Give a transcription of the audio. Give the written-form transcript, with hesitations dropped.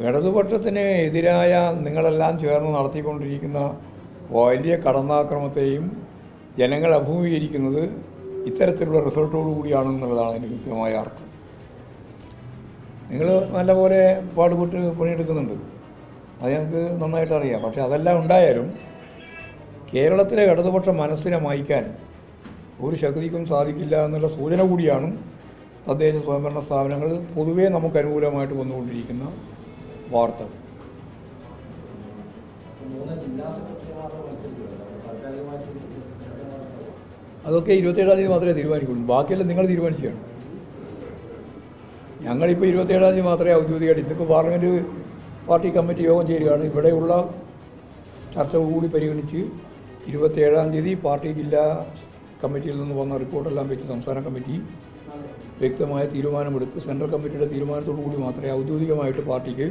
ഇടതുപക്ഷത്തിന് എതിരായ നിങ്ങളെല്ലാം ചേർന്ന് നടത്തിക്കൊണ്ടിരിക്കുന്ന വലിയ കടന്നാക്രമത്തെയും ജനങ്ങൾ അഭിമുഖീകരിക്കുന്നത് ഇത്തരത്തിലുള്ള റിസൾട്ടോടു കൂടിയാണെന്നുള്ളതാണ് അതിന് കൃത്യമായ അർത്ഥം. നിങ്ങൾ നല്ലപോലെ പാടുപെട്ട് പണിയെടുക്കുന്നുണ്ട്, അത് ഞങ്ങൾക്ക് നന്നായിട്ട് അറിയാം. പക്ഷേ അതെല്ലാം ഉണ്ടായാലും കേരളത്തിലെ ഇടതുപക്ഷ മനസ്സിനെ മായ്ക്കാൻ ഒരു ശക്തിക്കും സാധിക്കില്ല എന്നുള്ള സൂചന കൂടിയാണ് തദ്ദേശ സ്വയംഭരണ സ്ഥാപനങ്ങൾ പൊതുവേ നമുക്ക് അനുകൂലമായിട്ട് വന്നുകൊണ്ടിരിക്കുന്ന വാർത്തകൾ. അതൊക്കെ 27-ാം തീയതി മാത്രമേ തീരുമാനിക്കുള്ളൂ. ബാക്കിയെല്ലാം നിങ്ങൾ തീരുമാനിച്ചാണ്. ഞങ്ങളിപ്പോൾ 27-ാം തീയതി മാത്രമേ ഔദ്യോഗികമായിട്ട്, ഇന്നിപ്പോൾ പാർലമെൻറ്റ് പാർട്ടി കമ്മിറ്റി യോഗം ചേരുകയാണ്. ഇവിടെയുള്ള ചർച്ച കൂടി പരിഗണിച്ച് 27-ാം തീയതി പാർട്ടി ജില്ലാ കമ്മിറ്റിയിൽ നിന്ന് വന്ന റിപ്പോർട്ടെല്ലാം വെച്ച് സംസ്ഥാന കമ്മിറ്റി വ്യക്തമായ തീരുമാനമെടുത്ത് സെൻട്രൽ കമ്മിറ്റിയുടെ തീരുമാനത്തോടു കൂടി മാത്രമേ ഔദ്യോഗികമായിട്ട് പാർട്ടിക്ക്